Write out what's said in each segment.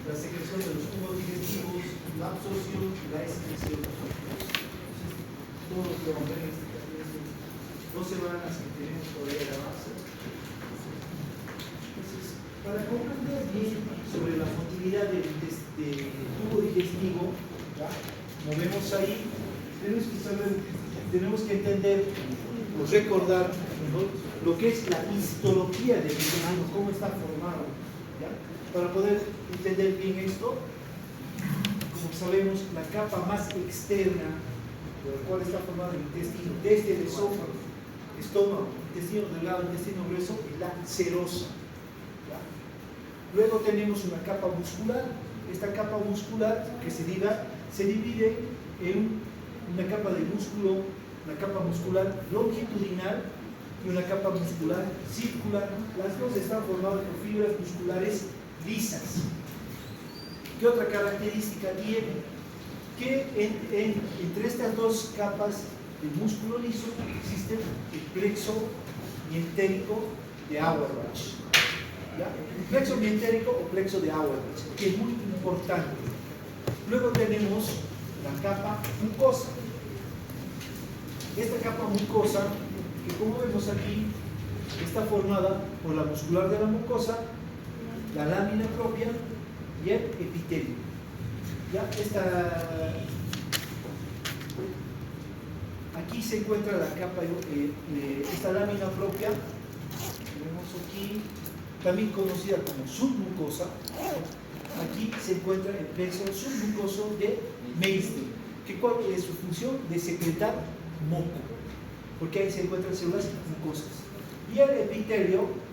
la secreción de los jugos digestivos, la absorción y la excreción. Entonces, todo lo que vamos a ver en este capítulo, 2 semanas que tenemos todavía de avance. Entonces, para comprender bien sobre la motilidad del tubo digestivo, ¿ya? Como vemos ahí, tenemos que entender o recordar, ¿no?, lo que es la histología del intestino, cómo está formado, ¿ya? Para poder entender bien esto, como sabemos, la capa más externa por la cual está formado el intestino, desde el estómago, intestino delgado, intestino grueso, es la serosa, ¿ya? Luego tenemos una capa muscular. Esta capa muscular que se divide en una capa de músculo, una capa muscular longitudinal y una capa muscular circular. Las dos están formadas por fibras musculares lisas. ¿Qué otra característica tiene? Que entre estas dos capas de músculo liso existe el plexo mientérico de Auerbach. ¿Ya? El plexo mientérico o plexo de Auerbach, que es muy importante. Luego tenemos la capa mucosa. Esta capa mucosa, que como vemos aquí, está formada por la muscular de la mucosa, la lámina propia y el epitelio. ¿Ya? Aquí se encuentra la capa, esta lámina propia, que vemos aquí, también conocida como submucosa. Aquí se encuentra el plexo submucoso de Meister, que ¿cuál es su función? De secretar moco, porque ahí se encuentran células mucosas. Y el epitelio,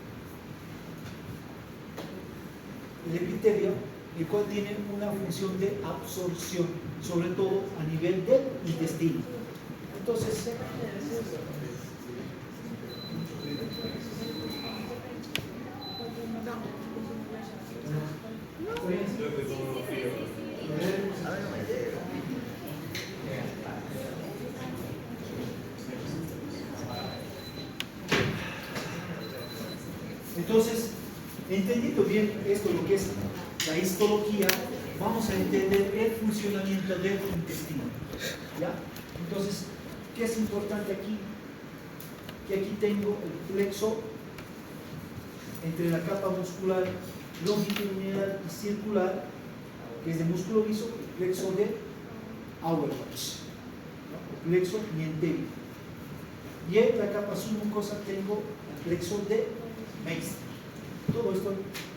el cual tiene una función de absorción, sobre todo a nivel del intestino. Entonces, entonces, entendiendo bien esto, lo que es la histología, vamos a entender el funcionamiento del intestino, ¿ya? Entonces, ¿qué es importante aquí? Que aquí tengo el plexo entre la capa muscular longitudinal y circular, que es de músculo liso, el plexo de Auerbach, ¿no? El plexo mientérico. Y en la capa submucosa tengo el plexo de Meister. Todo esto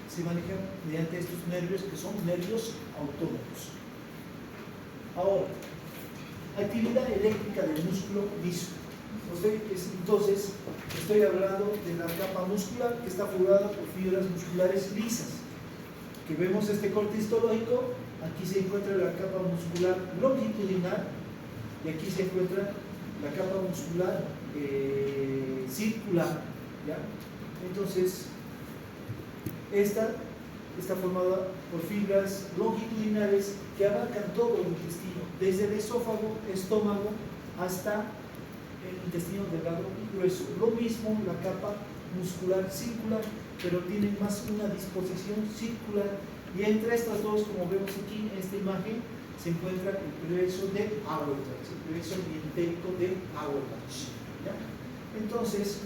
se maneja mediante estos nervios que son nervios autónomos. Ahora, actividad eléctrica del músculo liso. Entonces, estoy hablando de la capa muscular que está formada por fibras musculares lisas. Que vemos este corte histológico, aquí se encuentra la capa muscular longitudinal y aquí se encuentra la capa muscular circular, ¿ya? Entonces, esta está formada por fibras longitudinales que abarcan todo el intestino, desde el esófago, estómago, hasta el intestino delgado y grueso. Lo mismo la capa muscular circular, pero tiene más una disposición circular. Y entre estas dos, como vemos aquí en esta imagen, se encuentra el plexo de Auerbach, el plexo mientérico de Auerbach, ¿ya? Entonces,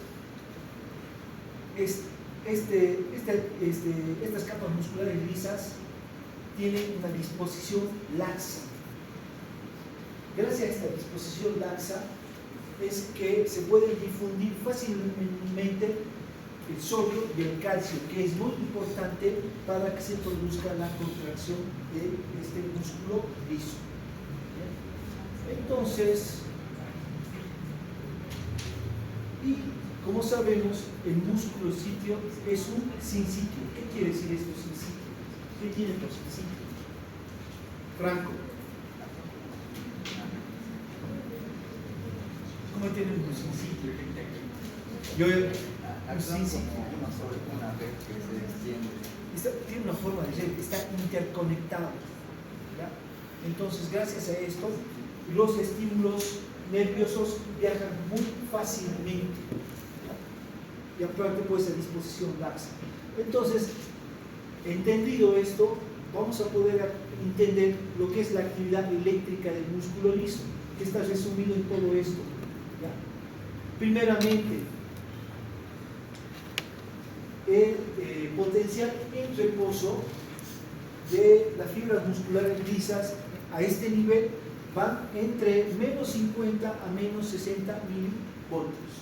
estas capas musculares lisas tienen una disposición laxa. Gracias a esta disposición laxa es que se puede difundir fácilmente el sodio y el calcio, que es muy importante para que se produzca la contracción de este músculo liso. ¿Bien? Entonces, y como sabemos, el músculo sitio es un sincitio. ¿Qué quiere decir esto, sincitio? ¿Qué tiene por sincitio? Franco. ¿Cómo tiene un sincitio? Tiene una forma de ser, está interconectado, ¿ya? Entonces, gracias a esto, los estímulos nerviosos viajan muy fácilmente, ¿ya? Y aparte, pues, a disposición laxa. Entonces, entendido esto, vamos a poder entender lo que es la actividad eléctrica del músculo liso, que está resumido en todo esto. ¿Ya? Primeramente, el potencial en reposo de las fibras musculares lisas a este nivel van entre menos 50 a menos 60 milivoltios.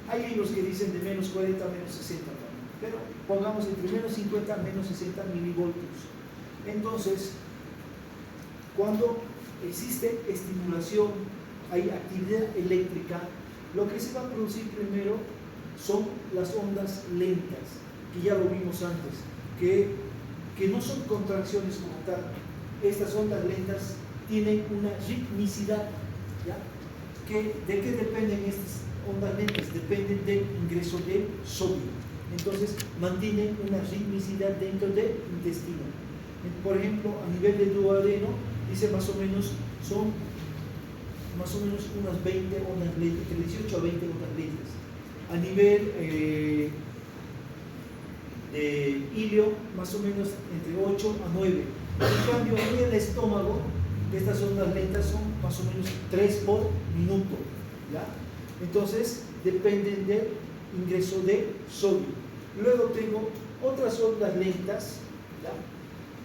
Hay libros que dicen de menos 40 a menos 60 también, pero pongamos entre menos 50 a menos 60 milivoltios. Entonces, cuando existe estimulación, hay actividad eléctrica, lo que se va a producir primero son las ondas lentas, que ya lo vimos antes, que no son contracciones como tal. Estas ondas lentas tienen una ritmicidad, ¿ya? ¿De qué dependen estas ondas lentas? Dependen del ingreso de sodio. Entonces mantienen una ritmicidad dentro del intestino. Por ejemplo, a nivel del duodeno, dice más o menos, son más o menos unas 20 ondas lentas, entre 18 a 20 ondas lentas. A nivel de ilio, más o menos entre 8 a 9. En cambio, en el estómago, estas ondas lentas son más o menos 3 por minuto. ¿Ya? Entonces, dependen del ingreso de sodio. Luego tengo otras ondas lentas, ¿ya?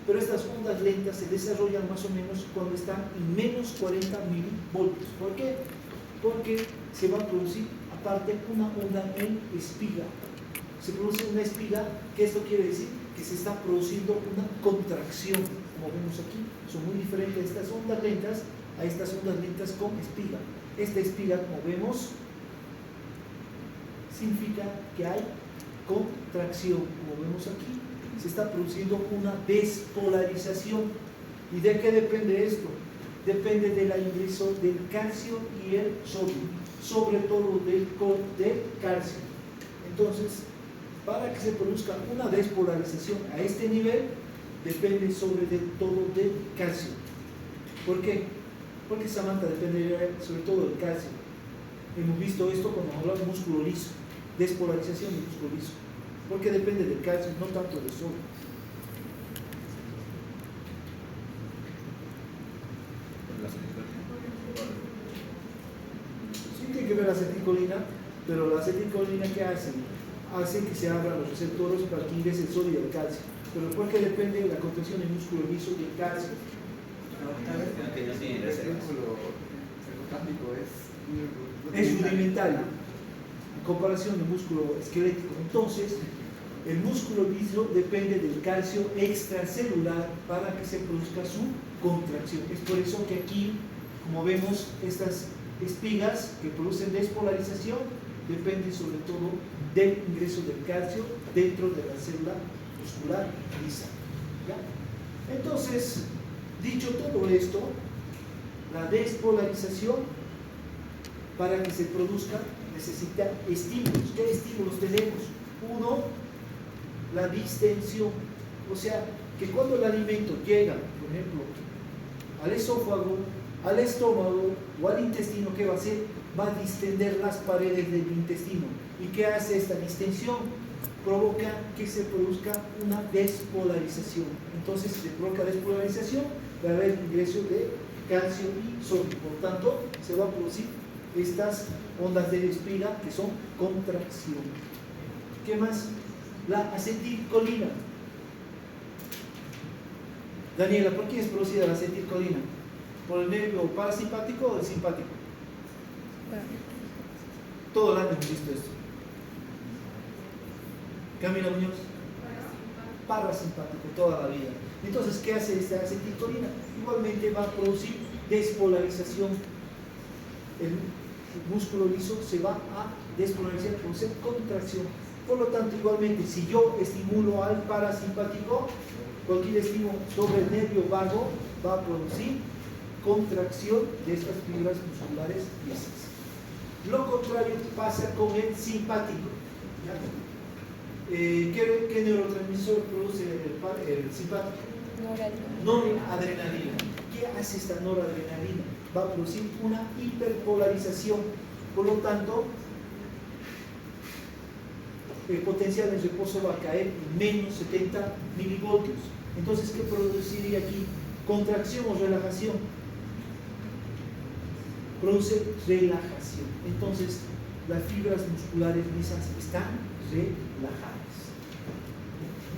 Pero estas ondas lentas se desarrollan más o menos cuando están en menos 40 milivoltios. ¿Por qué? Porque se va a producir aparte una onda en espiga. Se produce una espiga, que esto quiere decir que se está produciendo una contracción, como vemos aquí. Son muy diferentes estas ondas lentas a estas ondas lentas con espiga. Esta espiga, como vemos, significa que hay contracción, como vemos aquí. Se está produciendo una despolarización. ¿Y de qué depende esto? Depende del ingreso del calcio y el sodio, sobre todo del calcio. Entonces, para que se produzca una despolarización a este nivel, depende sobre todo del calcio. ¿Por qué? Porque Samantha depende sobre todo del calcio. Hemos visto esto cuando hablamos de músculo liso, despolarización del músculo liso. Porque depende del calcio, no tanto del sodio. Sí tiene que ver la acetilcolina, pero la acetilcolina, ¿qué hace? Hace que se abran los receptores para que ingrese el sodio y el calcio. Pero ¿por qué depende de la contracción del músculo liso y el calcio? El músculo ergotámico es rudimentario en comparación del músculo esquelético. Entonces, el músculo liso depende del calcio extracelular para que se produzca su contracción. Es por eso que aquí, como vemos, estas espigas que producen despolarización dependen sobre todo del ingreso del calcio dentro de la célula muscular lisa. ¿Ya? Entonces, dicho todo esto, la despolarización, para que se produzca, necesita estímulos. ¿Qué estímulos tenemos? Uno, la distensión. O sea, que cuando el alimento llega, por ejemplo, al esófago, al estómago o al intestino, ¿qué va a hacer? Va a distender las paredes del intestino. ¿Y qué hace esta distensión? Provoca que se produzca una despolarización. Entonces, si se provoca despolarización, va a haber ingreso de calcio y sodio. Por tanto, se va a producir estas ondas de espiga que son contracción. ¿Qué más? La acetilcolina. Daniela, ¿por qué es producida la acetilcolina? ¿Por el nervio parasimpático o el simpático? Todo el año hemos visto esto. Camila Muñoz. Parasimpático, toda la vida. Entonces, ¿qué hace esta acetilcolina? Igualmente va a producir despolarización. El músculo liso se va a despolarizar, producir contracción. Por lo tanto, igualmente, si yo estimulo al parasimpático, cualquier estímulo sobre el nervio vago va a producir contracción de estas fibras musculares lisas. Lo contrario pasa con el simpático. ¿Qué neurotransmisor produce el simpático? Noradrenalina. ¿Qué hace esta noradrenalina? Va a producir una hiperpolarización. Por lo tanto, el potencial en reposo va a caer en menos 70 milivoltios. Entonces, ¿qué produciría aquí? ¿Contracción o relajación? Produce relajación. Entonces, las fibras musculares lisas están relajadas.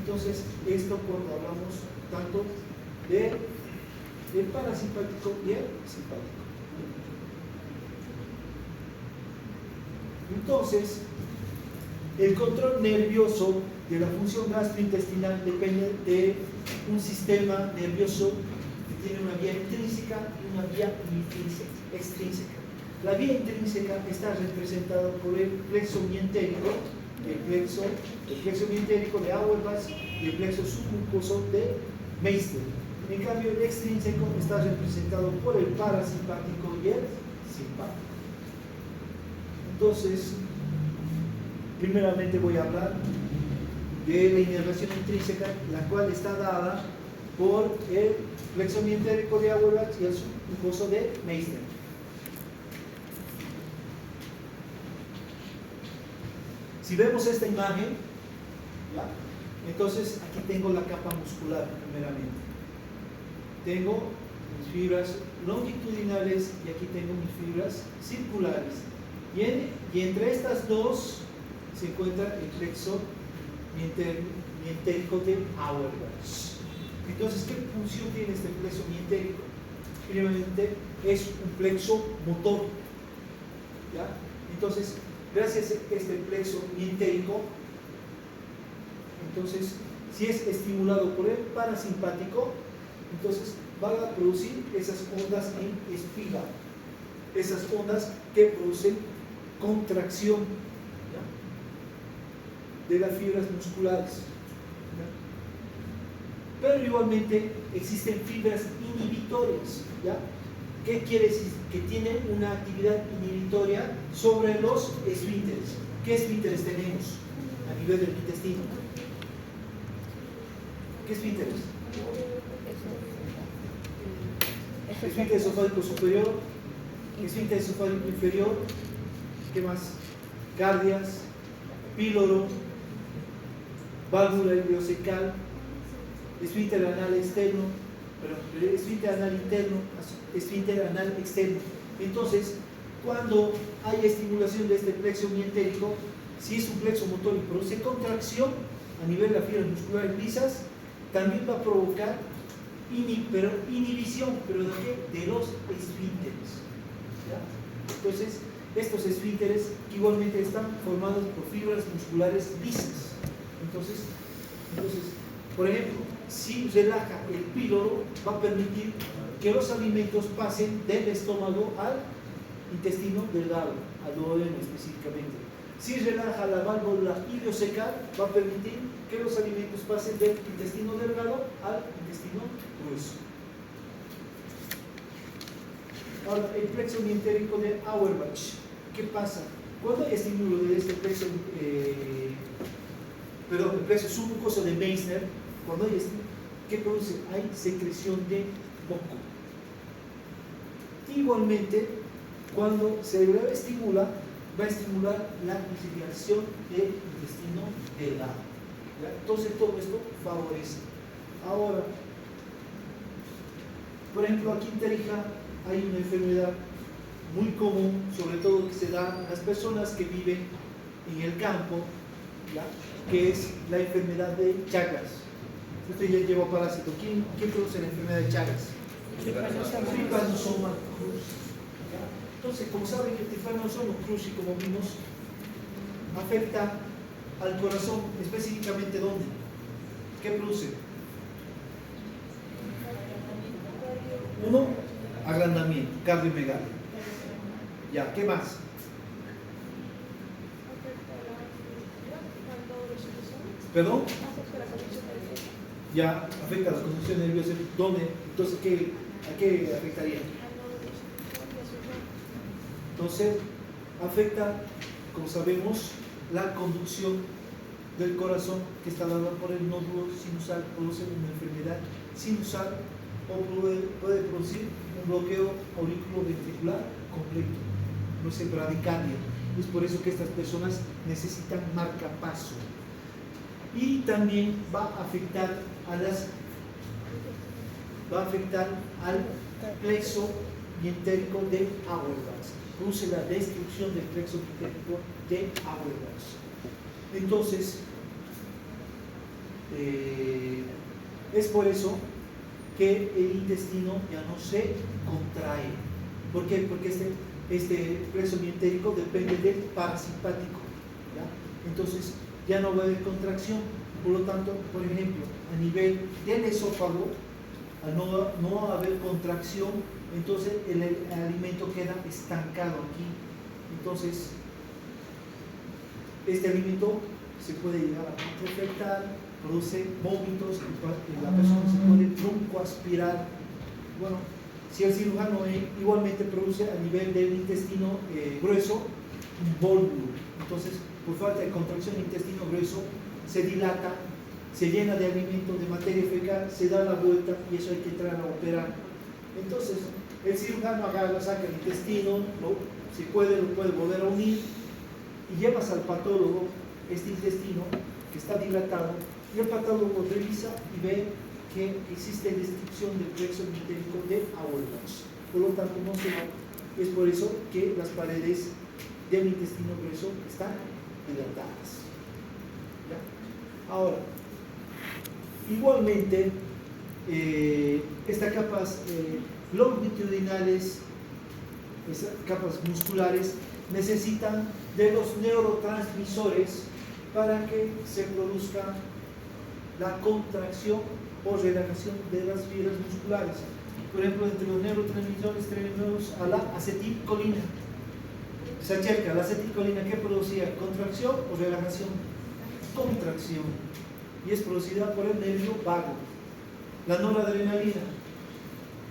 Entonces, esto cuando hablamos tanto del parasimpático y el simpático. Entonces, el control nervioso de la función gastrointestinal depende de un sistema nervioso que tiene una vía intrínseca y una vía extrínseca. La vía intrínseca está representada por el plexo mientérico, el plexo mientérico de Auerbach y el plexo submucoso de Meister. En cambio, el extrínseco está representado por el parasimpático y el simpático. Entonces, primeramente voy a hablar de la inervación intrínseca, la cual está dada por el plexo mientérico de Auerbach y el submucoso de Meister. Si vemos esta imagen, ¿ya? Entonces aquí tengo la capa muscular primeramente. Tengo mis fibras longitudinales y aquí tengo mis fibras circulares. Y entre estas dos se encuentra el plexo mientérico de Auerbach. Entonces, ¿qué función tiene este plexo mientérico? Primeramente es un plexo motor, ¿ya? Entonces, gracias a este plexo mientérico, entonces, si es estimulado por el parasimpático, entonces van a producir esas ondas en espiga, esas ondas que producen contracción, ¿ya?, de las fibras musculares, ¿ya? Pero igualmente existen fibras inhibitorias, ¿ya? ¿Qué quiere decir? Que tienen una actividad inhibitoria sobre los esfínteres. ¿Qué esfínteres tenemos a nivel del intestino? ¿Qué esfínteres? Esfínter esofágico superior, esfínter esofágico inferior, ¿qué más? Cardias, píloro, válvula ileocecal, esfínter anal externo, esfínter anal interno, esfínter anal externo. Entonces, cuando hay estimulación de este plexo mientérico, si es un plexo motor y produce contracción a nivel de las fibras musculares lisas, también va a provocar inhibición, ¿pero de qué? De los esfínteres, ¿ya? Entonces, estos esfínteres igualmente están formados por fibras musculares lisas. Entonces, por ejemplo, si relaja el píloro, va a permitir que los alimentos pasen del estómago al intestino delgado, al duodeno específicamente. Si relaja la válvula ileocecal, va a permitir que los alimentos pasen del intestino delgado al intestino grueso. Ahora, el plexo mientérico de Auerbach. ¿Qué pasa? Cuando hay estímulo de este plexo, el plexo submucoso de Meissner, cuando hay estímulo, ¿qué produce? Hay secreción de moco. Igualmente, cuando se estimula, va a estimular la irrigación del intestino delgado, ¿ya? Entonces todo esto favorece. Ahora, por ejemplo, aquí en Tarija hay una enfermedad muy común, sobre todo que se da en las personas que viven en el campo, ¿ya?, que es la enfermedad de Chagas. Usted ya lleva parásito. ¿Quién produce la enfermedad de Chagas? Trypanosoma cruzi. Entonces, como saben, el Trypanosoma cruzi, como vimos, afecta al corazón, específicamente ¿dónde? ¿Qué produce? Uno, agrandamiento, cardiomegalia. Ya, ¿qué más? ¿Perdón? Ya, afecta a la conducción nerviosa. ¿Dónde? Entonces, ¿a qué afectaría? Entonces, afecta, como sabemos, la conducción del corazón, que está dada por el nódulo sinusal, produce una enfermedad sinusal o puede producir un bloqueo auriculoventricular completo, produce bradicardia. Es por eso que estas personas necesitan marcapaso. Y también va a afectar al plexo mientérico de Auerbach. Produce la destrucción del plexo mientérico de Auerbach. Entonces, es por eso que el intestino ya no se contrae. ¿Por qué? Porque este plexo mientérico depende del parasimpático, ¿ya? Entonces ya no va a haber contracción. Por lo tanto, por ejemplo, a nivel del esófago, al no haber contracción, entonces el alimento queda estancado aquí. Entonces este alimento se puede llegar a putrefactar, produce vómitos, la persona se puede broncoaspirar. Bueno, si el cirujano igualmente produce a nivel del intestino grueso un vólvulo, entonces por falta de contracción el intestino grueso se dilata, se llena de alimento, de materia fecal, se da la vuelta y eso hay que entrar a operar. Entonces el cirujano agarra, saca el intestino, si puede lo puede volver a unir y llevas al patólogo este intestino que está dilatado y el patólogo revisa y ve que existe destrucción del plexo mientérico de Auerbach. Por lo tanto, no se va. Es por eso que las paredes del intestino grueso están dilatadas. ¿Ya? Ahora, igualmente, estas capas longitudinales, estas capas musculares, necesitan de los neurotransmisores para que se produzca la contracción o relajación de las fibras musculares. Por ejemplo, entre los neurotransmisores tenemos a la acetilcolina. Se acerca, la acetilcolina, ¿qué producía? ¿Contracción o relajación? Contracción. Y es producida por el nervio vago. La noradrenalina,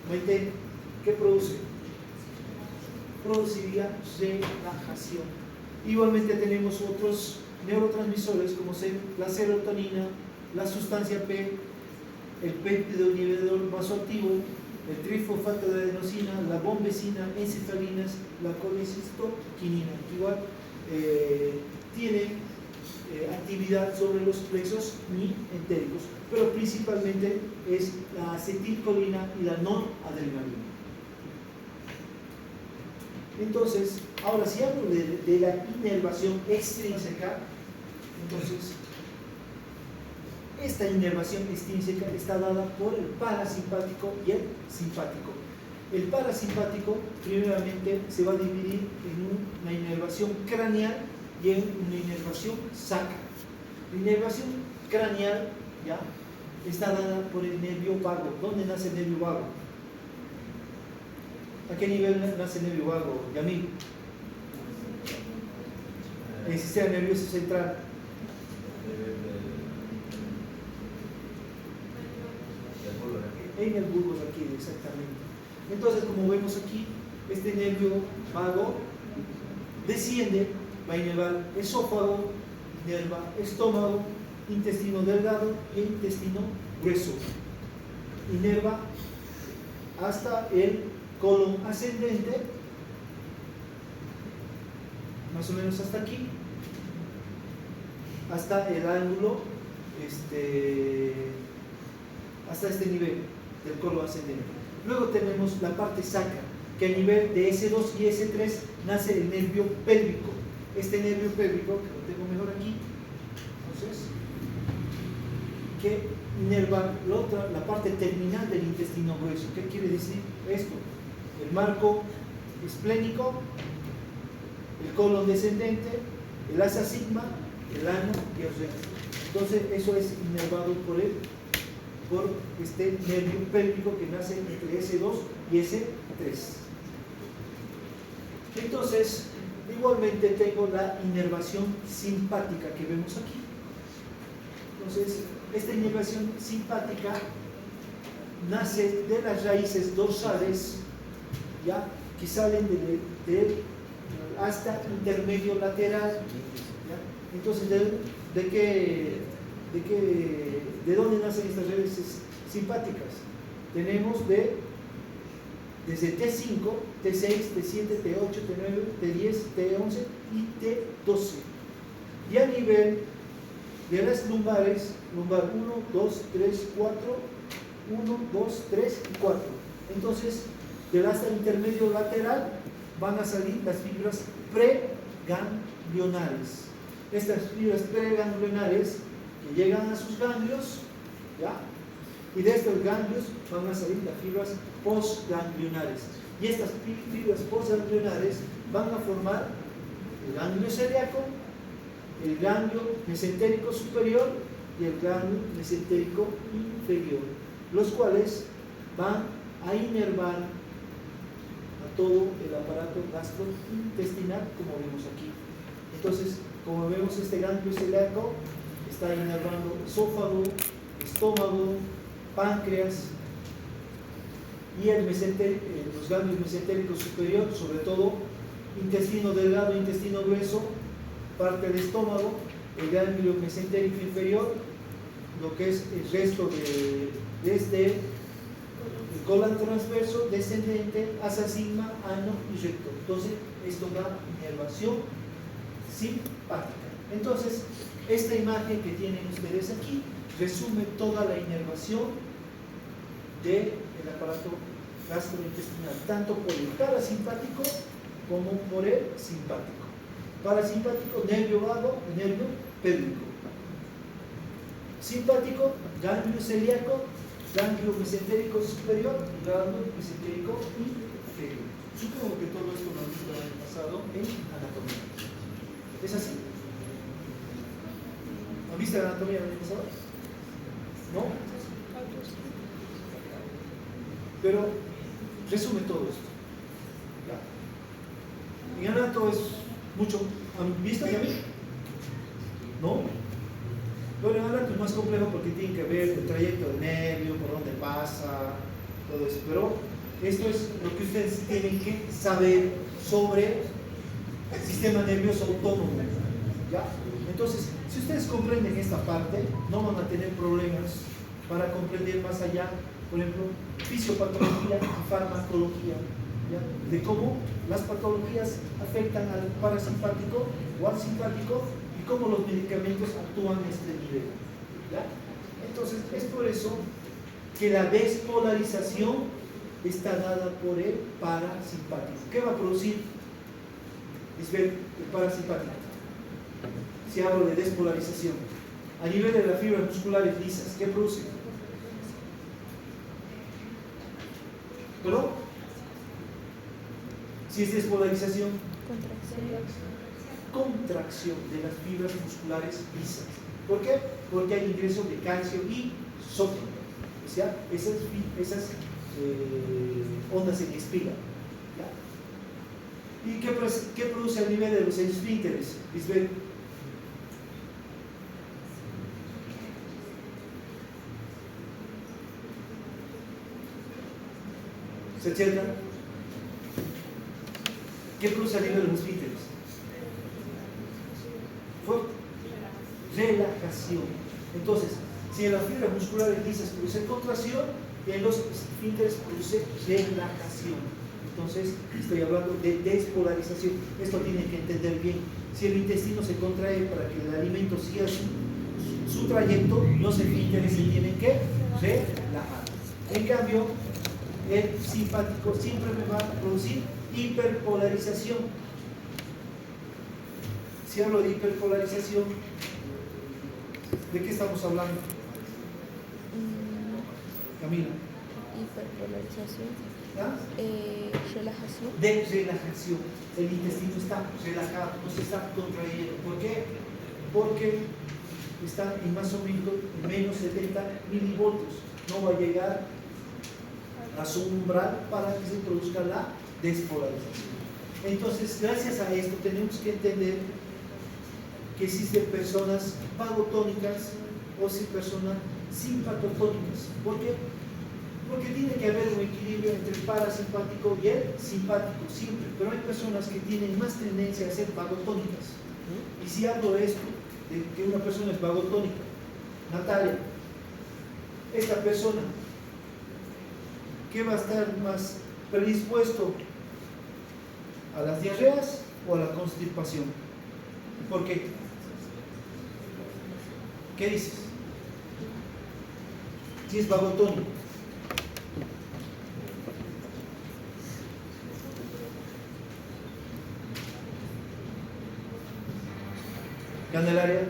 Maite, ¿qué produce? Produciría relajación. Igualmente tenemos otros neurotransmisores como la serotonina, la sustancia P, el péptido inhibidor vasoactivo, el trifosfato de adenosina, la bombecina, encefalinas, la colecistoquinina, que igual tienen actividad sobre los plexos mientéricos, pero principalmente es la acetilcolina y la noradrenalina. Entonces, ahora si hablo de la inervación extrínseca, entonces esta inervación extrínseca está dada por el parasimpático y el simpático. El parasimpático primeramente se va a dividir en una inervación craneal y en una inervación sacra. La inervación craneal ya está dada por el nervio vago. ¿Dónde nace el nervio vago? ¿A qué nivel nace el nervio vago, Yamil? En el sistema nervioso central. En el bulbo aquí, exactamente. Entonces, como vemos aquí, este nervio vago desciende, va a inervar esófago, inerva estómago, intestino delgado y intestino grueso. Inerva hasta el colon ascendente, más o menos hasta aquí, hasta el ángulo, hasta este nivel del colon ascendente. Luego tenemos la parte sacra, que a nivel de S2 y S3 nace el nervio pélvico. Este nervio pélvico, que lo tengo mejor aquí, entonces, que inerva la parte terminal del intestino grueso. ¿Qué quiere decir esto? El marco esplénico, el colon descendente, el asa sigma, el ano y el recto. Entonces eso es inervado por este nervio pélvico que nace entre S2 y S3. Entonces, igualmente tengo la inervación simpática que vemos aquí. Entonces, esta inervación simpática nace de las raíces dorsales, ¿ya? Que salen del hasta intermedio lateral, ¿ya? Entonces, ¿de dónde nacen estas raíces simpáticas? Tenemos de desde T5, T6, T7, T8, T9, T10, T11 y T12. Y a nivel de las lumbares, lumbar 1, 2, 3, 4, 1, 2, 3 y 4. Entonces, del asta intermedio lateral van a salir las fibras preganglionares. Estas fibras preganglionares que llegan a sus ganglios, ¿ya? Y de estos ganglios van a salir las fibras postganglionares. Y estas fibras postganglionares van a formar el ganglio celíaco, el ganglio mesentérico superior y el ganglio mesentérico inferior, los cuales van a inervar a todo el aparato gastrointestinal, como vemos aquí. Entonces, como vemos, este ganglio celíaco está inervando esófago, estómago, páncreas y los ganglios mesentéricos superior, sobre todo intestino delgado, intestino grueso, parte del estómago, el ganglio mesentérico inferior, lo que es el resto desde el colon transverso descendente hacia sigma, ano y recto. Entonces, esto da inervación simpática. Entonces, esta imagen que tienen ustedes aquí resume toda la inervación del aparato gastrointestinal, tanto por el parasimpático como por el simpático. Parasimpático, nervio vago, nervio pélvico. Simpático, ganglio celíaco, ganglio mesentérico superior y ganglio mesentérico inferior. Supongo que todo esto lo han visto el año pasado en anatomía. ¿Es así? ¿Han visto la anatomía el año pasado? ¿No? Pero resume todo esto. ¿Ya? En anato es mucho. ¿Han visto ya? ¿No? Bueno, en anato es más complejo porque tiene que ver el trayecto del nervio, por dónde pasa, todo eso. Pero esto es lo que ustedes tienen que saber sobre el sistema nervioso autónomo. ¿Ya? Entonces, si ustedes comprenden esta parte, no van a tener problemas para comprender más allá, por ejemplo, fisiopatología y farmacología, ¿ya? De cómo las patologías afectan al parasimpático o al simpático y cómo los medicamentos actúan en este nivel, ¿ya? Entonces, es por eso que la despolarización está dada por el parasimpático. ¿Qué va a producir? Es ver el parasimpático. Si hablo de despolarización, a nivel de las fibras musculares lisas, ¿qué produce? ¿Pero? Si es despolarización, contracción de las fibras musculares lisas. ¿Por qué? Porque hay ingreso de calcio y sodio. O sea, esas ondas en espiga. ¿Ya? ¿Y qué produce a nivel de los esfínteres? Lisbeth. ¿Se entiende? ¿Qué produce a nivel de los esfínteres? Relajación. Entonces, si en las fibras musculares lisas produce contracción, en los esfínteres produce relajación. Entonces, estoy hablando de despolarización. Esto tienen que entender bien. Si el intestino se contrae para que el alimento siga su trayecto, los esfínteres se tienen que relajar. En cambio, el simpático siempre me va a producir hiperpolarización. Si hablo de hiperpolarización, ¿de qué estamos hablando? Camila. Hiperpolarización. ¿Ah? Relajación. De relajación. El intestino está relajado, no se está contrayendo. ¿Por qué? Porque está en más o menos 70 milivoltios. No va a llegar a su umbral para que se produzca la despolarización. Entonces, gracias a esto tenemos que entender que existen personas vagotónicas o personas simpatotónicas. ¿Por qué? Porque tiene que haber un equilibrio entre el parasimpático y el simpático, siempre. Pero hay personas que tienen más tendencia a ser vagotónicas. Y si hablo de esto, de que una persona es vagotónica, Natalia, esta persona, ¿qué va a estar más predispuesto a las diarreas o a la constipación. ¿Por qué? ¿Qué dices? Si es vagotónico. Candelaria.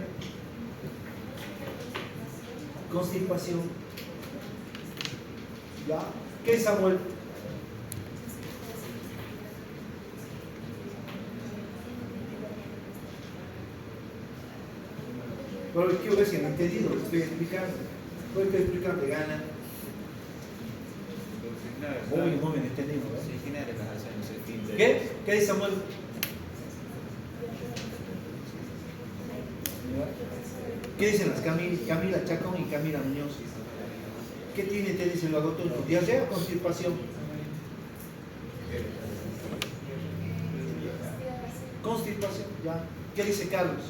Constipación. ¿Ya? ¿Qué es Samuel? Pero quiero ver si han entendido lo que estoy explicando. Puedo explicar de gana. No me han entendido. ¿Qué? ¿Qué dice Samuel? ¿Qué dicen las Camila Chacón y Camila Muñoz? ¿Qué tiene, te dice el vagotónico? ¿Diarrea o constipación? Constipación, ya. ¿Qué dice Carlos?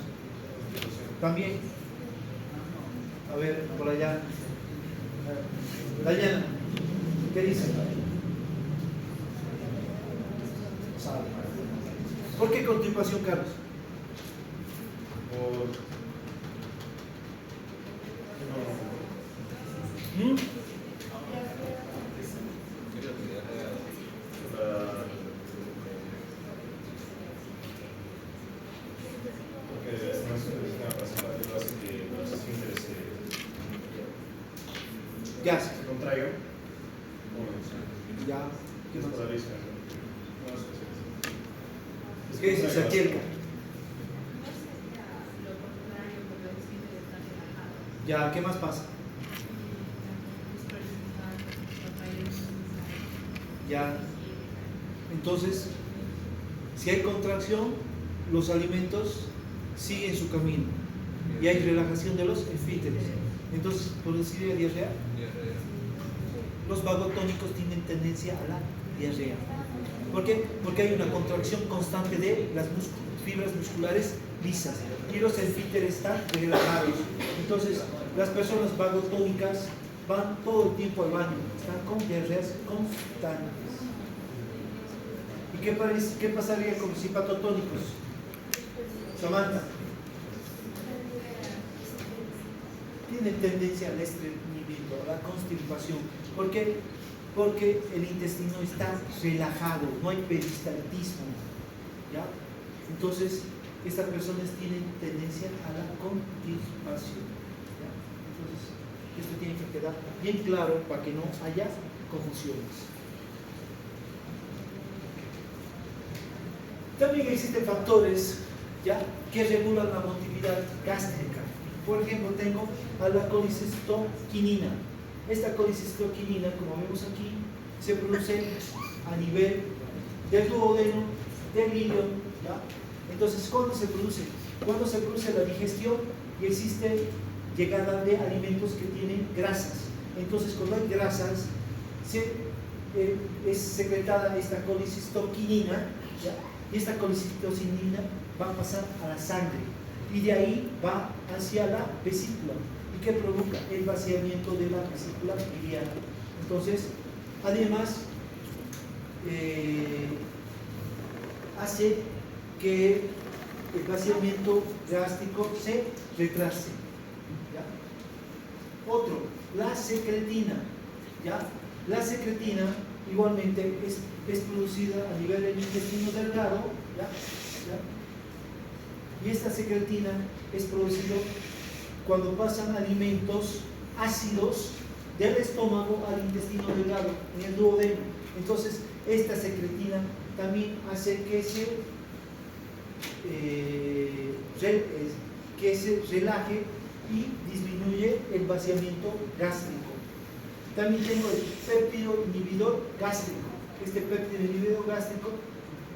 También. A ver, por allá. Dayana, ¿qué dice? ¿Por qué constipación, Carlos? ¿Qué hace? Contrario. Ya. ¿Qué más? Paraliza. ¿Qué dice Sachielka? Ya, ¿qué más pasa? Ya. Entonces, si hay contracción, los alimentos siguen su camino y hay relajación de los esfínteres. Entonces, por decir diarrea, los vagotónicos tienen tendencia a la diarrea. ¿Por qué? Porque hay una contracción constante de las fibras musculares lisas y los esfínteres están relajados. Entonces, las personas vagotónicas van todo el tiempo al baño, están con diarreas constantes. ¿Y qué pasaría con los hepatotónicos? Samantha. Tienen tendencia al estreñimiento, a la constipación. ¿Por qué? Porque el intestino está relajado, no hay peristaltismo. ¿Ya? Entonces, estas personas tienen tendencia a la constipación. ¿Ya? Entonces, esto tiene que quedar bien claro para que no haya confusiones. También existen factores, ¿ya?, que regulan la motilidad gástrica. Por ejemplo, tengo a la colicistoquinina. Esta colicistoquinina, como vemos aquí, se produce a nivel del duodeno, del ilion, ¿ya? Entonces, ¿cuándo se produce? Cuando se produce la digestión y existe llegada de alimentos que tienen grasas. Entonces, cuando hay grasas, es secretada esta colicistoquinina, ¿ya? Y esta colicistoquinina va a pasar a la sangre y de ahí va hacia la vesícula. ¿Y qué provoca? El vaciamiento de la vesícula biliar. Entonces, además, hace que el vaciamiento gástrico se retrase. ¿Ya? Otro, la secretina. ¿Ya? La secretina igualmente es producida a nivel del intestino delgado. ¿Ya? ¿Ya? Y esta secretina es producida cuando pasan alimentos ácidos del estómago al intestino delgado, en el duodeno. Entonces, esta secretina también hace que se relaje y disminuye el vaciamiento gástrico. También tengo el péptido inhibidor gástrico. Este péptido inhibidor gástrico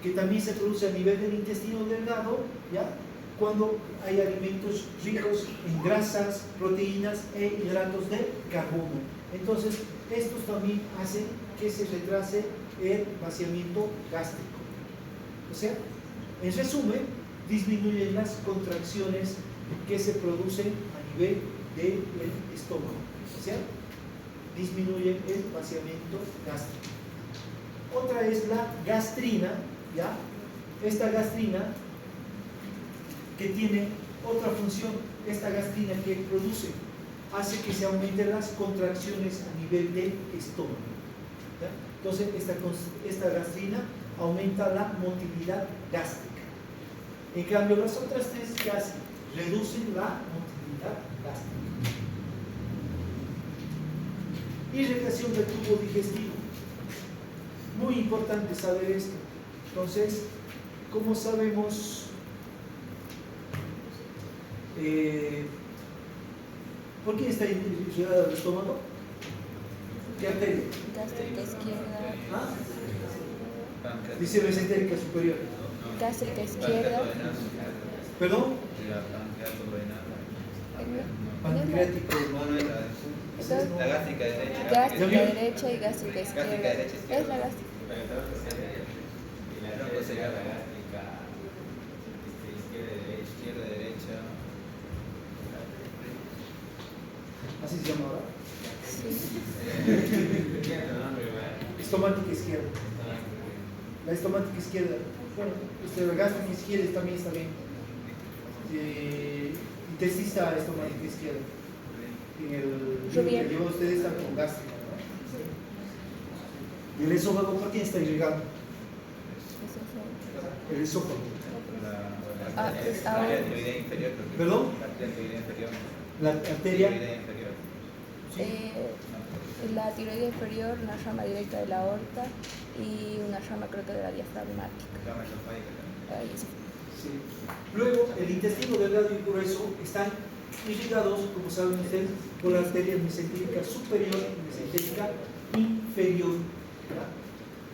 que también se produce a nivel del intestino delgado, ¿ya?, cuando hay alimentos ricos en grasas, proteínas e hidratos de carbono. Entonces, estos también hacen que se retrase el vaciamiento gástrico. O sea, en resumen, disminuyen las contracciones que se producen a nivel del estómago. O sea, disminuyen el vaciamiento gástrico. Otra es la gastrina, ¿ya? Esta gastrina que tiene otra función, esta gastrina que produce, hace que se aumenten las contracciones a nivel del estómago, ¿ya? Entonces esta gastrina aumenta la motilidad gástrica. En cambio, las otras tres que hacen, reducen la motilidad gástrica. Irritación del tubo digestivo. Muy importante saber esto. Entonces, ¿cómo sabemos? ¿Por qué está irritado el estómago? ¿Qué arteria? Gástrica izquierda. ¿Ah? Dice mesentérica superior. Gástrica izquierda. ¿Perdón? Pancreático. La gástrica derecha. Gástrica derecha y gástrica izquierda. Gástrica derecha, izquierda. Es la gástrica. Y la tronco sería la gástrica izquierda, derecha. Así se llama ahora. Sí. Estomática izquierda. La estomática izquierda. Bueno, la gástrica izquierda también está bien. Intestista estomática izquierda. En el Rubier. que lleva ustedes está con gástrica, ¿no? ¿Y el esófago por quién está irrigado? El esófago. Ah, es La ahora. tiroidea inferior. ¿Perdón? La tiroidea inferior. La arteria. Tiroidea inferior. La tiroidea inferior, una rama directa de la aorta y una rama creo que de la diafragmática. Rama esofágica también. Ahí sí. Sí. Luego, el intestino delgado y grueso están irrigados, como saben ustedes, por la arteria mesentérica superior y mesentérica inferior. ¿Ya?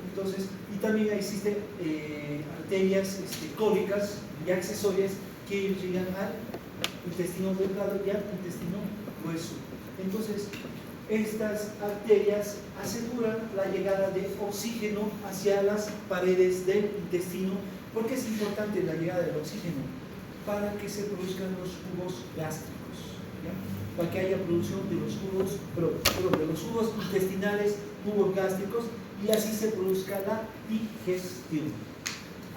Entonces, y también existen arterias cólicas y accesorias que irrigan al intestino delgado y al intestino grueso. Entonces, estas arterias aseguran la llegada de oxígeno hacia las paredes del intestino. ¿Por qué es importante la llegada del oxígeno? Para que se produzcan los jugos gástricos, ¿ya? Para que haya producción de los jugos, de los jugos intestinales, jugos gástricos, y así se produzca la digestión.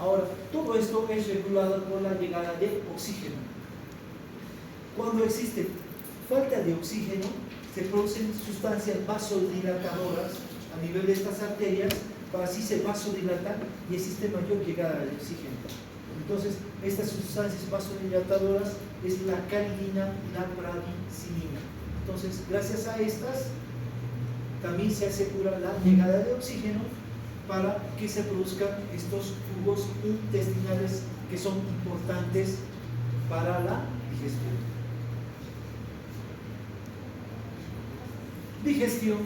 Ahora, todo esto es regulado por la llegada de oxígeno. Cuando existe falta de oxígeno, se producen sustancias vasodilatadoras a nivel de estas arterias, para así se vasodilatan y existe mayor llegada de oxígeno. Entonces, estas sustancias vasodilatadoras es la caridina y la bradicilina. Entonces, gracias a estas, también se asegura la llegada de oxígeno para que se produzcan estos jugos intestinales que son importantes para la digestión. Digestión.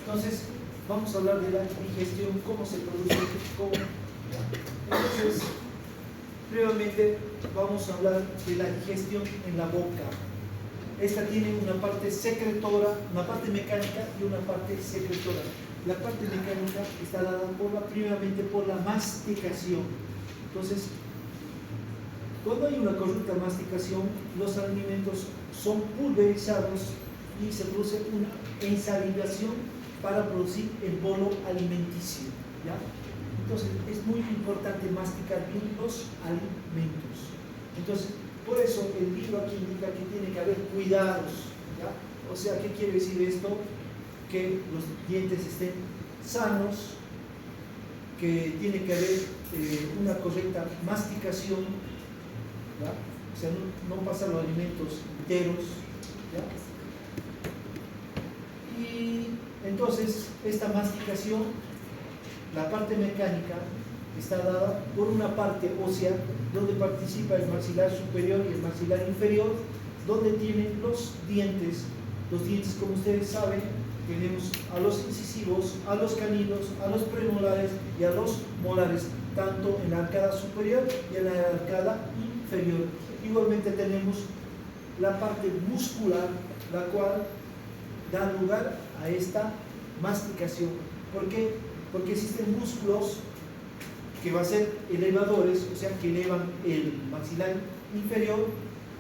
Entonces, vamos a hablar de la digestión, cómo se produce, cómo. Entonces, previamente vamos a hablar de la digestión en la boca. Esta tiene una parte secretora, una parte mecánica y una parte secretora. La parte mecánica está dada primeramente por la masticación. Entonces, cuando hay una correcta masticación, los alimentos son pulverizados y se produce una ensalivación para producir el bolo alimenticio, ¿ya? Entonces, es muy importante masticar bien los alimentos. Entonces, por eso el libro aquí indica que tiene que haber cuidados, ¿ya? O sea, ¿qué quiere decir esto? Que los dientes estén sanos, que tiene que haber una correcta masticación, ¿ya? O sea, no pasar los alimentos enteros, ¿ya? Y entonces, esta masticación, la parte mecánica, está dada por una parte ósea, donde participa el maxilar superior y el maxilar inferior, donde tienen los dientes. Los dientes, como ustedes saben, tenemos a los incisivos, a los caninos, a los premolares y a los molares, tanto en la arcada superior y en la arcada inferior. Igualmente tenemos la parte muscular, la cual da lugar a esta masticación. ¿Por qué? Porque existen músculos que van a ser elevadores, o sea, que elevan el maxilar inferior.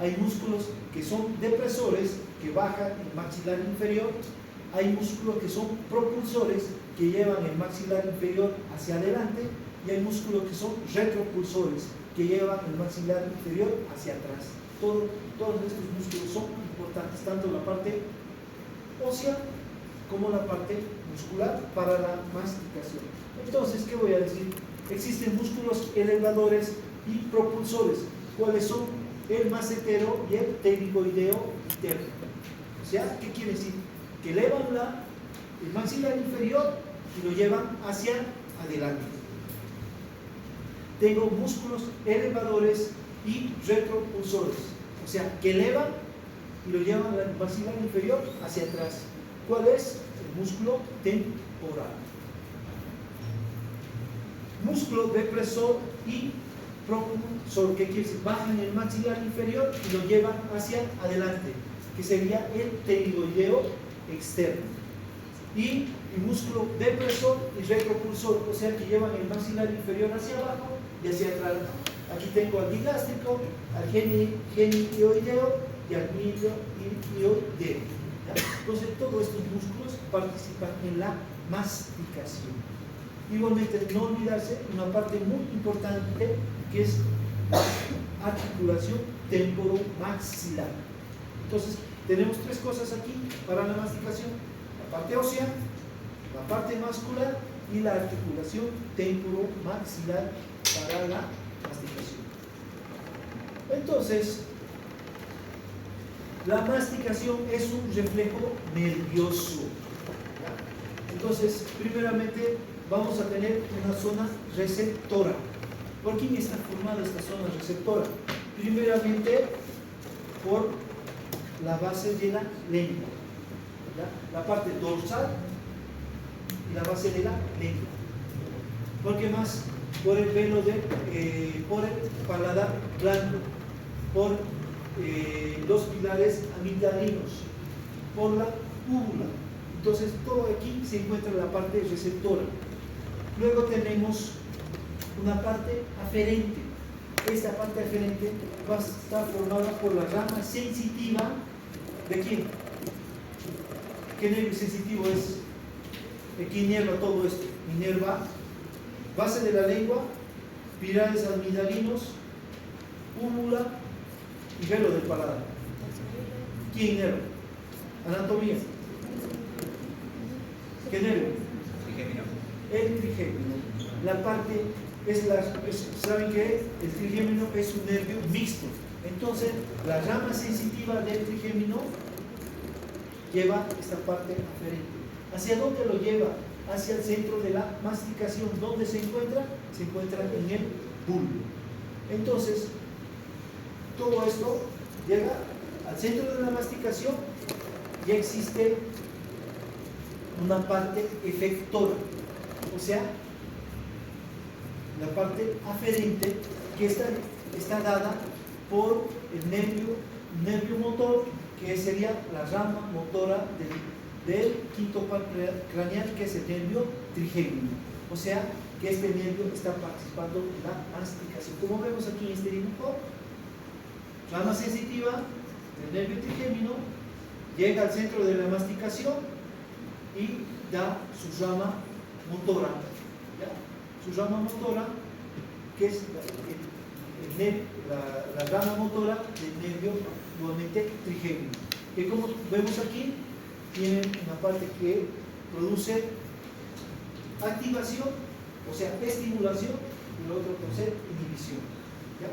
Hay músculos que son depresores, que bajan el maxilar inferior, hay músculos que son propulsores, que llevan el maxilar inferior hacia adelante, y hay músculos que son retropulsores, que llevan el maxilar inferior hacia atrás. Todos estos músculos son importantes, tanto la parte ósea como la parte muscular para la masticación. Entonces, ¿qué voy a decir? Existen músculos elevadores y propulsores. ¿Cuáles son? El macetero y el pterigoideo interno. O sea, ¿qué quiere decir? Que elevan el maxilar inferior y lo llevan hacia adelante. Tengo músculos elevadores y retropulsores, o sea, que elevan y lo llevan al maxilar inferior hacia atrás. ¿Cuál es? El músculo temporal. Músculo depresor y propulsor, ¿qué quiere decir? Bajan el maxilar inferior y lo llevan hacia adelante, que sería el pterigoideo externo. Y el músculo depresor y retropulsor, o sea, que llevan el maxilar inferior hacia abajo y hacia atrás. Aquí tengo al digástrico, al genitioideo y al milioideo. Entonces, todos estos músculos participan en la masticación. Igualmente, no olvidarse una parte muy importante, que es la articulación temporomaxilar. Entonces, tenemos tres cosas aquí para la masticación: la parte ósea, la parte muscular y la articulación temporomaxilar para la masticación. Entonces, la masticación es un reflejo nervioso. Entonces, primeramente vamos a tener una zona receptora. ¿Por quién está formada esta zona receptora? Primeramente por la base de la lengua, la parte dorsal y la base de la lengua. ¿Por qué más? Por el velo por el paladar blando, por los pilares amigdalinos, por la úvula. Entonces, todo aquí se encuentra en la parte receptora. Luego tenemos una parte aferente. Esta parte aferente va a estar formada por la rama sensitiva. ¿De quién? ¿Qué nervio sensitivo es? ¿De quién inerva todo esto? Inerva base de la lengua, pilares amigdalinos, úvula y velo del paladar. ¿Quién inerva? Anatomía. ¿Qué nervio? Trigémino. El trigémino. La parte ¿saben qué? El trigémino es un nervio mixto. Entonces, la rama sensitiva del trigémino lleva esta parte aferente. ¿Hacia dónde lo lleva? Hacia el centro de la masticación. ¿Dónde se encuentra? Se encuentra en el bulbo. Entonces, todo esto llega al centro de la masticación y existe una parte efectora, o sea, la parte aferente, que está dada por el nervio motor, que sería la rama motora del quinto par craneal, que es el nervio trigémino. O sea, que este nervio está participando en la masticación. Como vemos aquí en este dibujo, rama sensitiva del nervio trigémino llega al centro de la masticación y da su rama motora. ¿Ya? Su rama motora, que es la rama motora del nervio nuevamente trigémino, que como vemos aquí tiene una parte que produce activación, o sea, estimulación, y la otra produce inhibición. ¿Ya?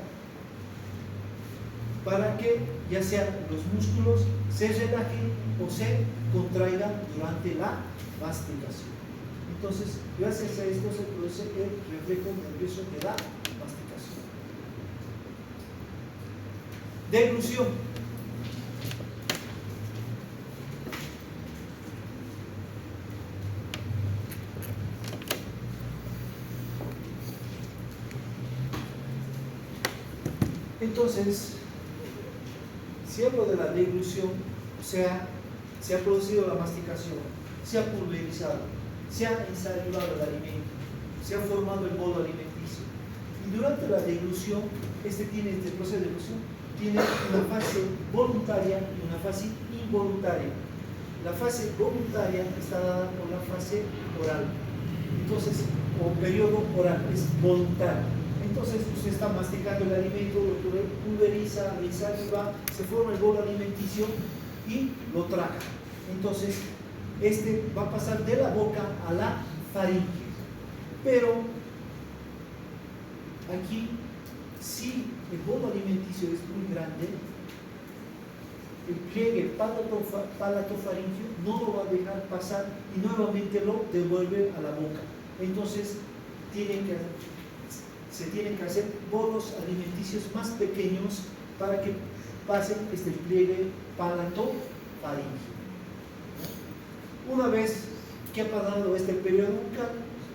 Para que ya sea los músculos se relajen o se contraigan durante la masticación. Entonces, gracias a esto se produce el reflejo nervioso de la masticación. Deglución. Entonces, si hablo de la deglución, o sea, se ha producido la masticación, se ha pulverizado, se ha ensalivado el alimento, se ha formado el bolo alimenticio. Y durante la deglución, este proceso de deglución tiene una fase voluntaria y una fase involuntaria. la fase voluntaria está dada por la fase oral. Entonces, o periodo oral, es voluntario. Entonces, usted está masticando el alimento, lo pulveriza, le saliva, se forma el bolo alimenticio y lo traga. Entonces, este va a pasar de la boca a la faringe. Pero, aquí, si el bolo alimenticio es muy grande, el pliegue palatofaringeo no lo va a dejar pasar y nuevamente lo devuelve a la boca. Entonces, se tienen que hacer bolos alimenticios más pequeños para que pasen este pliegue palatofaringeo. Una vez que ha pasado este periodo bucal,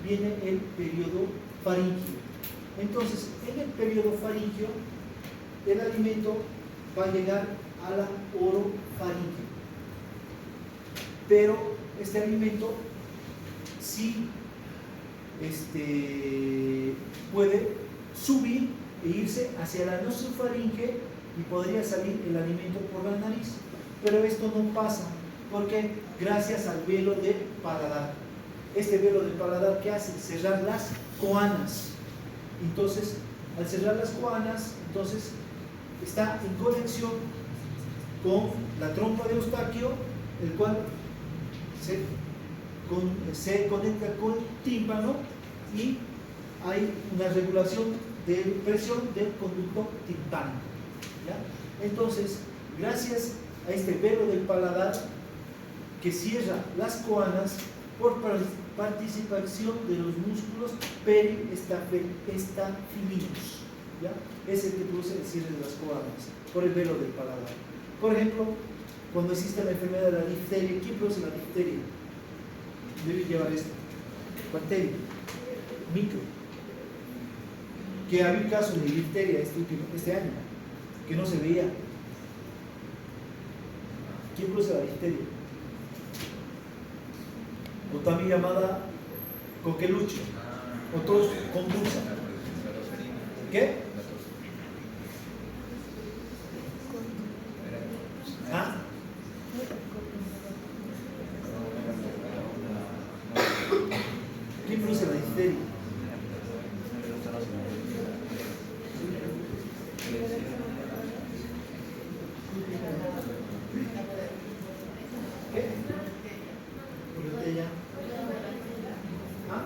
viene el periodo faríngeo. Entonces, en el periodo faríngeo, el alimento va a llegar a la orofaringe. Pero este alimento sí puede subir e irse hacia la nasofaringe y podría salir el alimento por la nariz. Pero esto no pasa, porque gracias al velo de paladar. Este velo de paladar, ¿qué hace? Cerrar las coanas. Entonces, al cerrar las coanas, entonces está en conexión con la trompa de Eustaquio, el cual se conecta con el tímpano y hay una regulación de presión del conducto timpánico. ¿Ya? Entonces, gracias a este velo del paladar que cierra las coanas por participación de los músculos periestafilinos, ¿ya? Es el que produce el cierre de las coanas por el velo del paladar. Por ejemplo, cuando existe la enfermedad de la difteria, ¿quién produce la difteria? Debe llevar esto: bacteria, micro. Que había un caso de difteria este año, que no se veía. ¿Quién produce la difteria? O también llamada coqueluche, o tos convulsa. ¿Qué? ¿Ah? ¿Quién produce la difteria? ¿Qué? Botella. ¿Ah?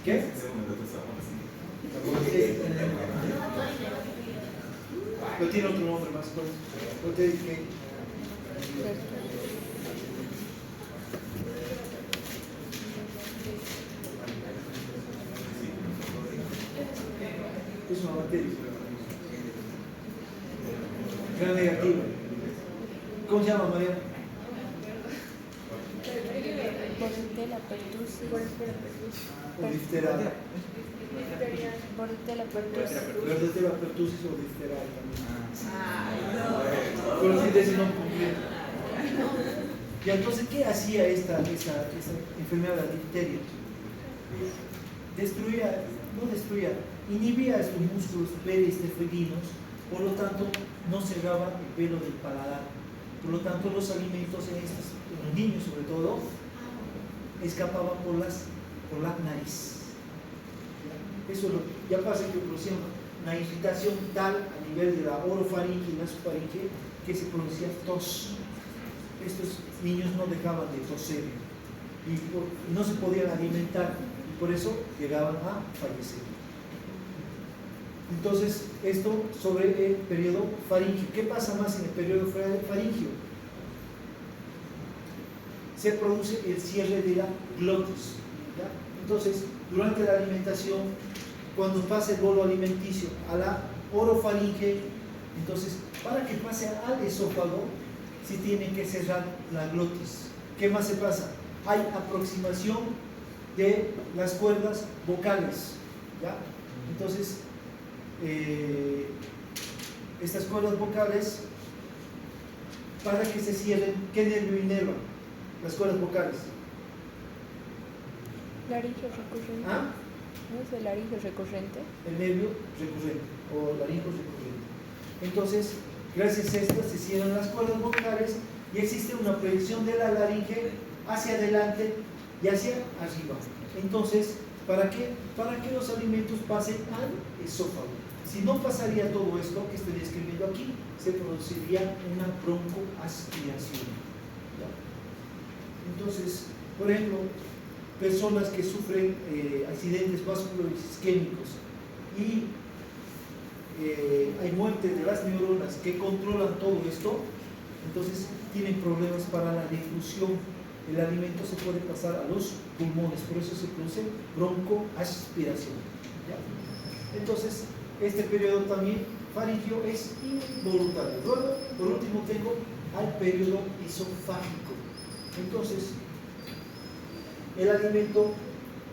¿Qué? Pero tiene otro nombre más corto. Botella que es una bacteria gran negativa. ¿Cómo se llama, María? Bordetella pertussis. O diftera. Bordetella pertussis. Bordetella pertussis o diftera también. Pero sí de ese nombre completo. Y entonces, ¿qué hacía esta enfermedad de la difteria? Inhibía estos músculos periestafilinos, por lo tanto no cerraba el velo del paladar. Por lo tanto, los alimentos en los niños sobre todo escapaban por la nariz. Eso ya pasa que producía una irritación tal a nivel de la orofaringe y nasofaringe que se producía tos. Estos niños no dejaban de toser y no se podían alimentar y por eso llegaban a fallecer. Entonces, esto sobre el periodo faríngeo. ¿Qué pasa más en el periodo faríngeo? Se produce el cierre de la glotis, ¿ya? Entonces, durante la alimentación, cuando pasa el bolo alimenticio a la orofaringe, entonces, para que pase al esófago, se tiene que cerrar la glotis. ¿Qué más se pasa? Hay aproximación de las cuerdas vocales, ¿ya? Entonces, estas cuerdas vocales, para que se cierren, ¿qué nervio inerva las cuerdas vocales? Laringe recurrente. ¿Ah? ¿No es el laringe recurrente? El nervio recurrente o laringo recurrente. Entonces, gracias a estas se cierran las cuerdas vocales y existe una proyección de la laringe hacia adelante y hacia arriba. Entonces, ¿para qué? Para que los alimentos pasen al esófago. Si no pasaría todo esto que estoy describiendo aquí, se produciría una broncoaspiración. ¿Ya? Entonces, por ejemplo, personas que sufren accidentes vasculoisquémicos y hay muerte de las neuronas que controlan todo esto, entonces tienen problemas para la difusión. El alimento se puede pasar a los pulmones, por eso se produce broncoaspiración. ¿Ya? Entonces, este periodo también faríngeo es involuntario. Luego, por último, tengo al periodo esofágico. Entonces, el alimento,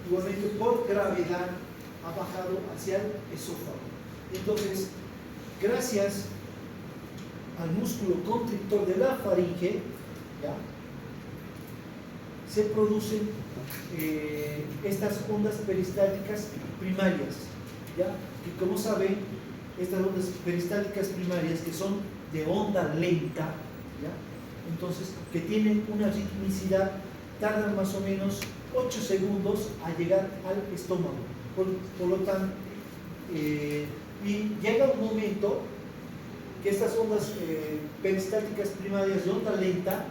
igualmente por gravedad, ha bajado hacia el esófago. Entonces, gracias al músculo constrictor de la faringe, ¿ya?, se producen estas ondas peristálticas primarias, ¿ya? Que como saben, estas ondas peristálticas primarias, que son de onda lenta, ¿ya?, entonces, que tienen una ritmicidad, tardan más o menos 8 segundos a llegar al estómago. Por lo tanto, y llega un momento que estas ondas peristálticas primarias de onda lenta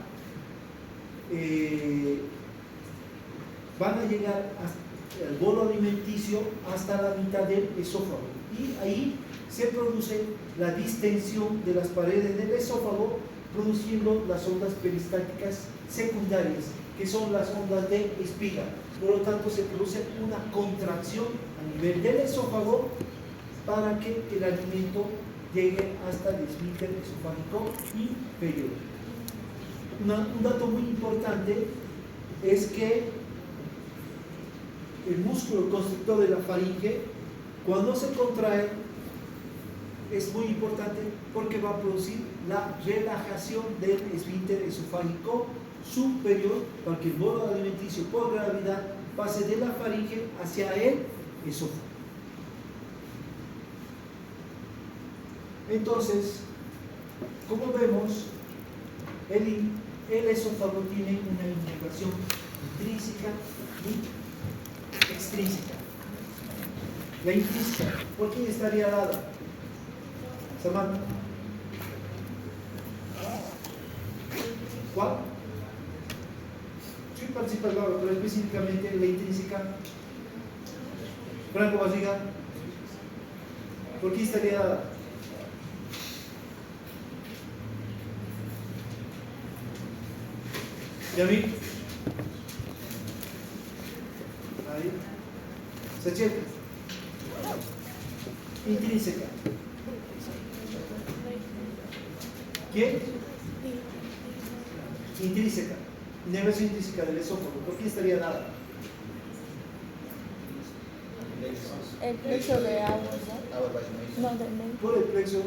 van a llegar al bolo alimenticio hasta la mitad del esófago, y ahí se produce la distensión de las paredes del esófago, produciendo las ondas peristálticas secundarias, que son las ondas de espiga. Por lo tanto, se produce una contracción a nivel del esófago para que el alimento llegue hasta el esfínter esofágico inferior. Un dato muy importante es que el músculo constrictor de la faringe, cuando se contrae, es muy importante porque va a producir la relajación del esfínter esofágico superior, para que el bolo alimenticio por gravedad pase de la faringe hacia el esófago. Entonces, como vemos, el esófago tiene una inervación intrínseca y extrínseca. La intrínseca, ¿por quién estaría dada? Samantha. ¿Cuál? Sí, participa el lado, pero específicamente la intrínseca. Franco Barriga. ¿Por quién estaría dada? ¿Y a mí? Ahí. Sachel. Intrínseca. ¿Quién? Intrínseca. Inervación intrínseca del esófago. ¿Por qué estaría dada? El plexo de Auerbach. No, de Meissner. Por el plexo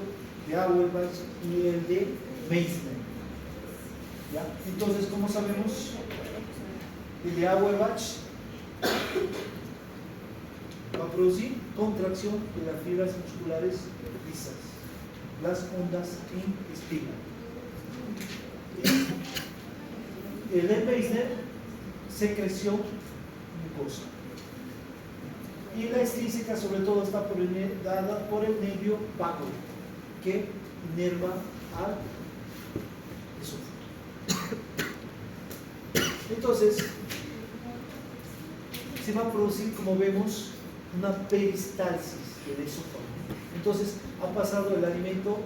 de Auerbach y el de Meissner. ¿Ya? Entonces, como sabemos, el de Auerbach va a producir contracción de las fibras musculares lisas, las ondas en espiga. El de Meissner, secreción mucosa. Y la extrínseca, sobre todo, está dada por el nervio vago, que inerva al esófago. Entonces, se va a producir, como vemos, una peristalsis del esófago. Entonces, ha pasado el alimento,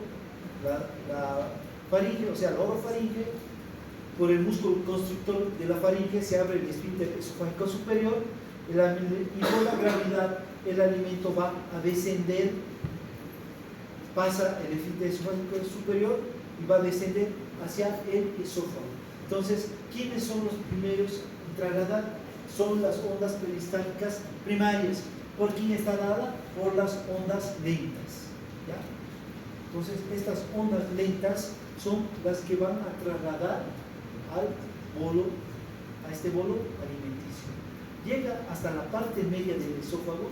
la faringe, o sea, la orofaringe, por el músculo constrictor de la faringe se abre el esfínter esofágico superior, y por la gravedad el alimento va a descender, pasa el esfínter esofágico superior y va a descender hacia el esófago. Entonces, ¿quiénes son los primeros en trasladar? Son las ondas peristálticas primarias. ¿Por quién está dada? Por las ondas lentas. ¿Ya? Entonces, estas ondas lentas son las que van a trasladar al bolo, a este bolo alimenticio. Llega hasta la parte media del esófago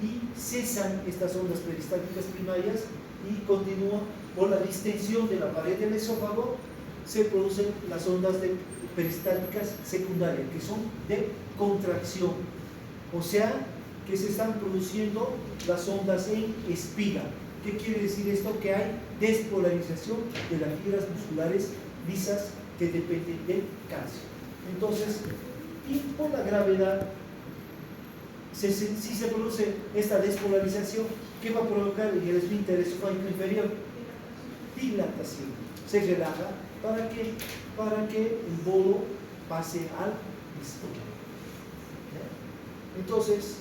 y cesan estas ondas peristálticas primarias y continúa por la distensión de la pared del esófago, se producen las ondas peristálticas secundarias, que son de contracción. O sea, que se están produciendo las ondas en espiga. ¿Qué quiere decir esto? Que hay despolarización de las fibras musculares lisas que dependen del calcio. Entonces, y por la gravedad, si se produce esta despolarización, ¿qué va a provocar en el esfínter esofágico inferior? Dilatación. Se relaja. ¿Para qué? Para que el bolo pase al estómago. Entonces,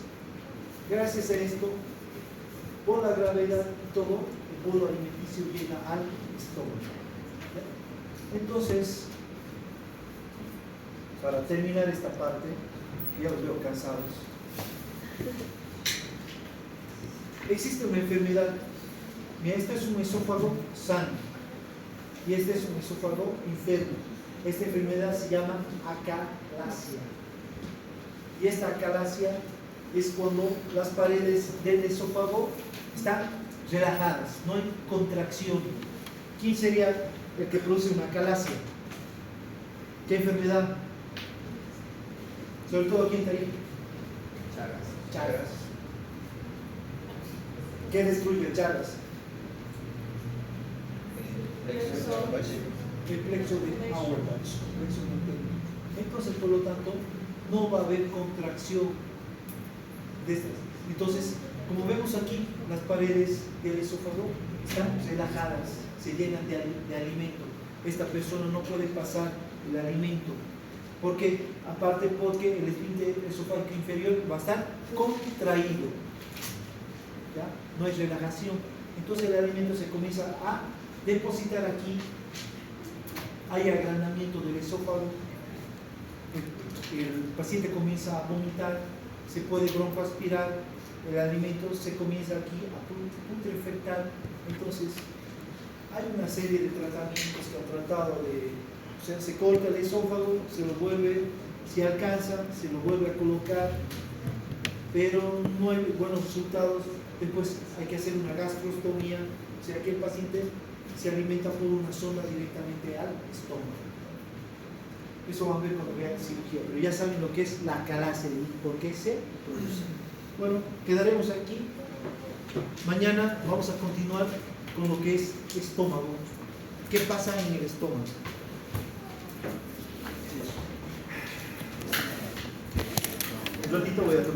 gracias a esto, por la gravedad y todo, el bolo alimenticio llega al estómago. Entonces, para terminar esta parte, ya los veo cansados. Existe una enfermedad. Mira, este es un esófago sano y este es un esófago enfermo. Esta enfermedad se llama acalasia. Y esta acalasia es cuando las paredes del esófago están relajadas, no hay contracción. ¿Quién sería el que produce una acalasia? ¿Qué enfermedad? Sobre todo, ¿quién está ahí? Chagas. ¿Qué destruye Chagas? El plexo de Auerbach. Entonces, por lo tanto, no va a haber contracción de estas. Entonces, como vemos aquí, las paredes del esófago están relajadas, se llenan de alimento. Esta persona no puede pasar el alimento. ¿Por qué? Aparte porque el esfínter esofágico inferior va a estar contraído. ¿Ya? No hay relajación. Entonces el alimento se comienza a depositar aquí. Hay agranamiento del esófago. El paciente comienza a vomitar, se puede broncoaspirar, el alimento se comienza aquí a putrefactar. Entonces hay una serie de tratamientos que han tratado de... O sea, se corta el esófago, se lo vuelve, si alcanza, se lo vuelve a colocar, pero no hay buenos resultados. Después hay que hacer una gastrostomía, o sea que el paciente se alimenta por una sonda directamente al estómago. Eso van a ver cuando vean cirugía, pero ya saben lo que es la acalasia y por qué se produce. Bueno, quedaremos aquí. Mañana vamos a continuar con lo que es estómago. ¿Qué pasa en el estómago? Un ratito voy a tomar.